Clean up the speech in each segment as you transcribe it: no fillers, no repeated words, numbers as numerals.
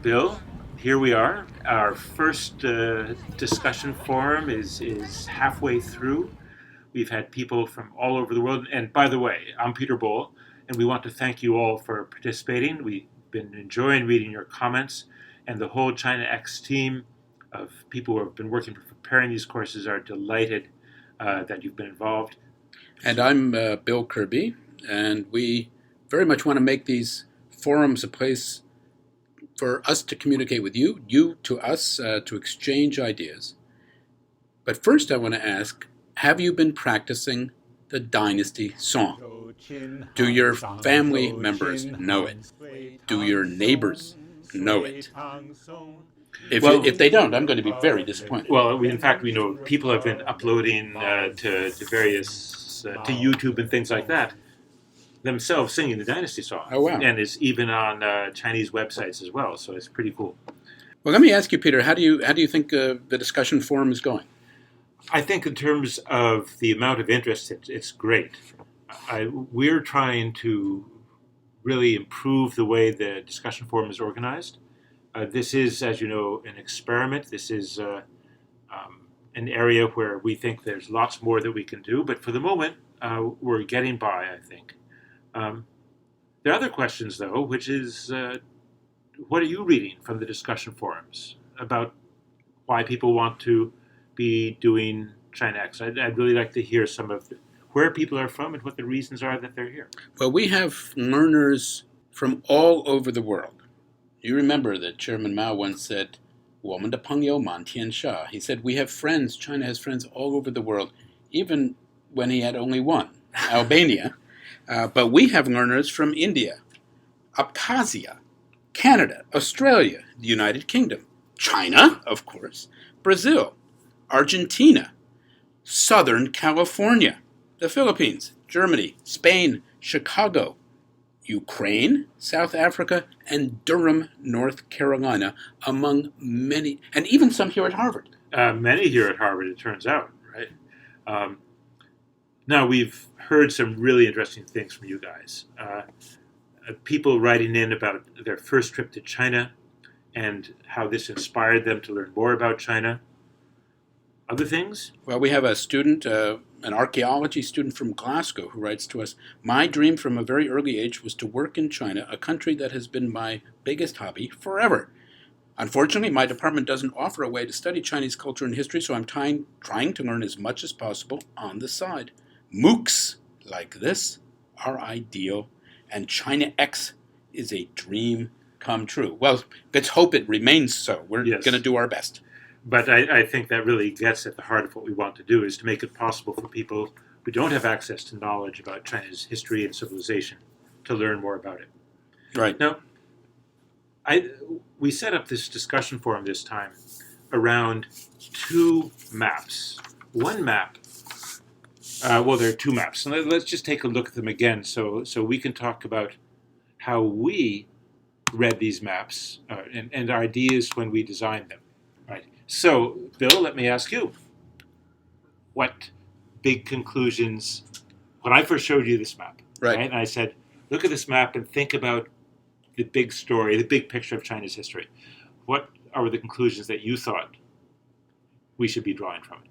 Bill, here we are. Our first discussion forum is halfway through. We've had people from all over the world. And by the way, I'm Peter Bohl, and we want to thank you all for participating. We've been enjoying reading your comments, and the whole ChinaX team of people who have been working for preparing these courses are delighted that you've been involved. And I'm Bill Kirby, and we very much want to make these forums a place for us to communicate with you, you to us, to exchange ideas. But first I want to ask, have you been practicing the Dynasty Song? Do your family members know it? Do your neighbors know it? If they don't, I'm going to be very disappointed. Well, in fact, we know people have been uploading to various, to YouTube and things like that, themselves singing the Dynasty Song. Oh, wow. And it's even on Chinese websites as well, so it's pretty cool. Well, let me ask you, Peter, how do you think the discussion forum is going? I think in terms of the amount of interest, it's great. We're trying to really improve the way the discussion forum is organized. This is, as you know, an experiment. This is an area where we think there's lots more that we can do. But for the moment, we're getting by, I think. There are other questions, though, which is, what are you reading from the discussion forums about why people want to be doing ChinaX? I'd really like to hear some of where people are from and what the reasons are that they're here. Well, we have learners from all over the world. You remember that Chairman Mao once said, 我们的朋友满天下. He said, we have friends, China has friends all over the world, even when he had only one, Albania. But we have learners from India, Abkhazia, Canada, Australia, the United Kingdom, China, of course, Brazil, Argentina, Southern California, the Philippines, Germany, Spain, Chicago, Ukraine, South Africa, and Durham, North Carolina, among many, and even some here at Harvard. Many here at Harvard, it turns out, right? Now, we've heard some really interesting things from you guys. People writing in about their first trip to China and how this inspired them to learn more about China. Other things? Well, we have a student, an archaeology student from Glasgow, who writes to us, my dream from a very early age was to work in China, a country that has been my biggest hobby forever. Unfortunately, my department doesn't offer a way to study Chinese culture and history, so I'm trying to learn as much as possible on the side. MOOCs like this are ideal, and ChinaX is a dream come true. Well, let's hope it remains so. We're going to do our best. But I think that really gets at the heart of what we want to do, is to make it possible for people who don't have access to knowledge about China's history and civilization to learn more about it. Right. Now, we set up this discussion forum this time around two maps. One map, well, there are two maps. And let's just take a look at them again so we can talk about how we read these maps and our ideas when we designed them. Right. So, Bill, let me ask you, what big conclusions, when I first showed you this map, right? And I said, look at this map and think about the big story, the big picture of China's history. What are the conclusions that you thought we should be drawing from it?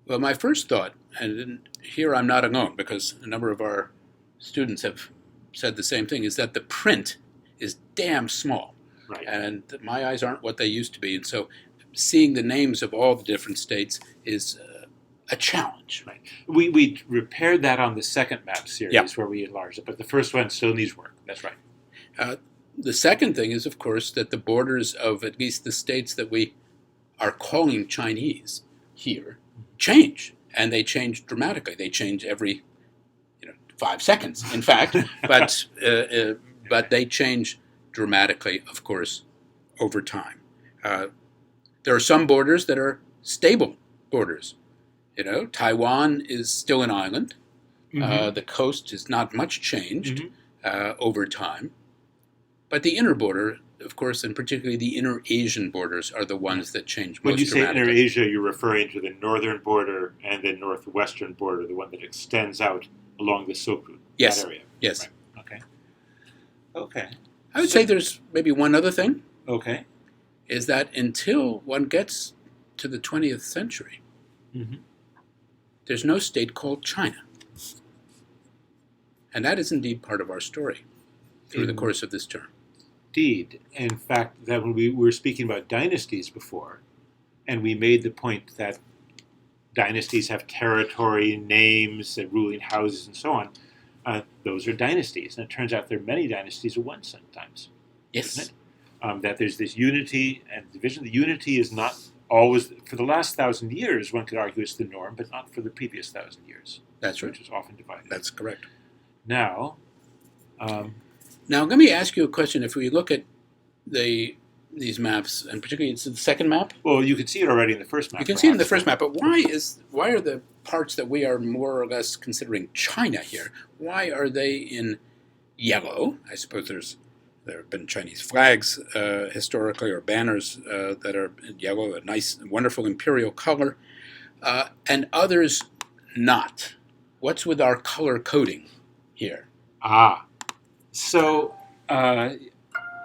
Well, my first thought, and here I'm not alone because a number of our students have said the same thing, is that the print is damn small. Right. And my eyes aren't what they used to be. And so seeing the names of all the different states is a challenge. Right. We repaired that on the second map series where we enlarged it, but the first one still needs work. That's right. The second thing is, of course, that the borders of at least the states that we are calling Chinese here change, and they change dramatically. They change every 5 seconds, in fact, but they change dramatically, of course, over time. There are some borders that are stable borders. Taiwan is still an island. Mm-hmm. The coast is not much changed over time. But the inner border, of course, and particularly the inner Asian borders are the ones that change most dramatically. When you say inner Asia, you're referring to the northern border and the northwestern border, the one that extends out along the Silk Route, yes. that area. Yes. Right. Okay. I would say there's maybe one other thing. Okay. is that until one gets to the 20th century, Mm-hmm. there's no state called China. And that is indeed part of our story through the course of this term. Indeed. In fact, that when we were speaking about dynasties before, and we made the point that dynasties have territory, names, ruling houses, and so on, those are dynasties. And it turns out there are many dynasties at once sometimes. Yes. That there's this unity and division. The unity is not always, for the last 1,000 years, one could argue it's the norm, but not for the previous 1,000 years. That's right. Which is often divided. That's correct. Now, now, let me ask you a question. If we look at these maps, and particularly it's the second map. Well, you can see it already in the first map. You can see it in the first map, but why are the parts that we are more or less considering China here? Why are they in yellow? I suppose there have been Chinese flags historically, or banners that are in yellow, a nice, wonderful imperial color, and others not. What's with our color coding here? So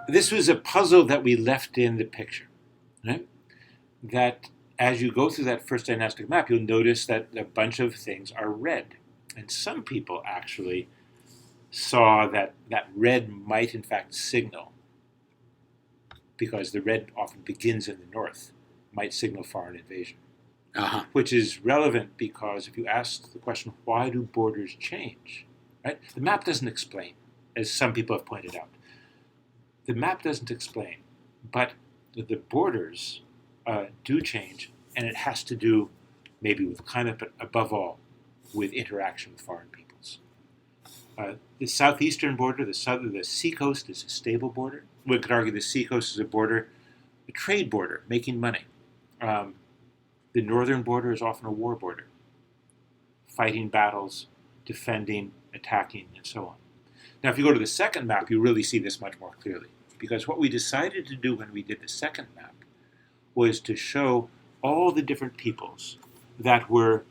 this was a puzzle that we left in the picture, right? That as you go through that first dynastic map, you'll notice that a bunch of things are red. And some people actually saw that red might in fact signal, because the red often begins in the north, might signal foreign invasion. Which is relevant because if you ask the question, why do borders change? Right? The map doesn't explain, as some people have pointed out. The map doesn't explain, but the borders do change, and it has to do maybe with climate, but above all, with interaction with foreign peoples. The southeastern border, the seacoast, is a stable border. We could argue the seacoast is a border, a trade border, making money. The northern border is often a war border, fighting battles, defending, attacking, and so on. Now, if you go to the second map, you really see this much more clearly, because what we decided to do when we did the second map was to show all the different peoples that were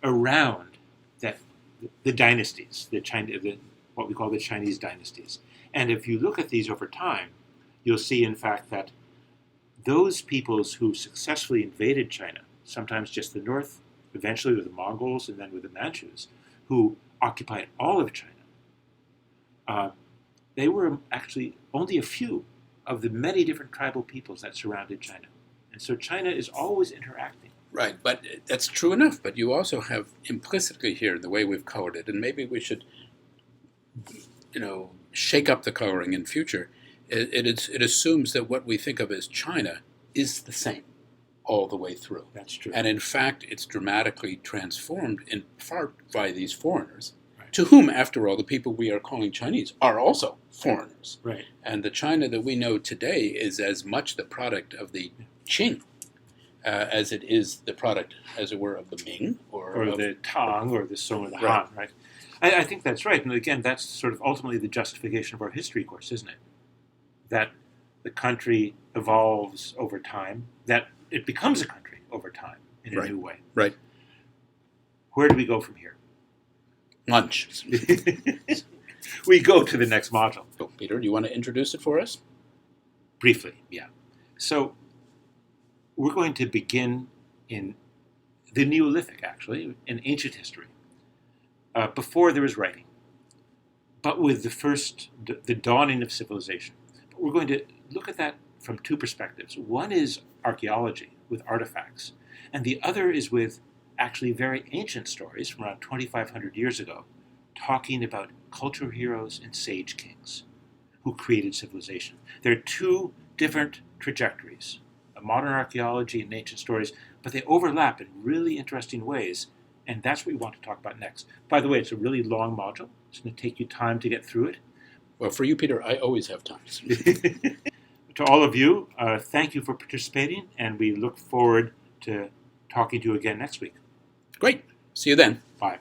around the dynasties, what we call the Chinese dynasties. And if you look at these over time, you'll see, in fact, that those peoples who successfully invaded China, sometimes just the north, eventually with the Mongols, and then with the Manchus, who occupied all of China, they were actually only a few of the many different tribal peoples that surrounded China. And so China is always interacting. Right, but that's true enough. But you also have implicitly here the way we've colored it, and maybe we should, shake up the coloring in future. It assumes that what we think of as China is the same all the way through. That's true. And in fact, it's dramatically transformed in part by these foreigners, right, to whom, after all, the people we are calling Chinese are also foreigners. Right. And the China that we know today is as much the product of the Qing as it is the product, as it were, of the Ming or the Tang or the Song or the Han, Right. right? I think that's right. And again, that's sort of ultimately the justification of our history course, isn't it? That the country evolves over time, that it becomes a country over time in a Right. new way. Right. Where do we go from here? Lunch. We go to the next module. So, Peter, do you want to introduce it for us? Briefly, yeah. So we're going to begin in the Neolithic, actually, in ancient history, before there was writing, but with the dawning of civilization. But we're going to look at that from two perspectives. One is archaeology with artifacts, and the other is with actually very ancient stories from around 2,500 years ago, talking about cultural heroes and sage kings who created civilization. There are two different trajectories, modern archaeology and ancient stories, but they overlap in really interesting ways, and that's what we want to talk about next. By the way, it's a really long module. It's going to take you time to get through it. Well, for you, Peter, I always have time. To all of you, thank you for participating, and we look forward to talking to you again next week. Great. See you then. Bye.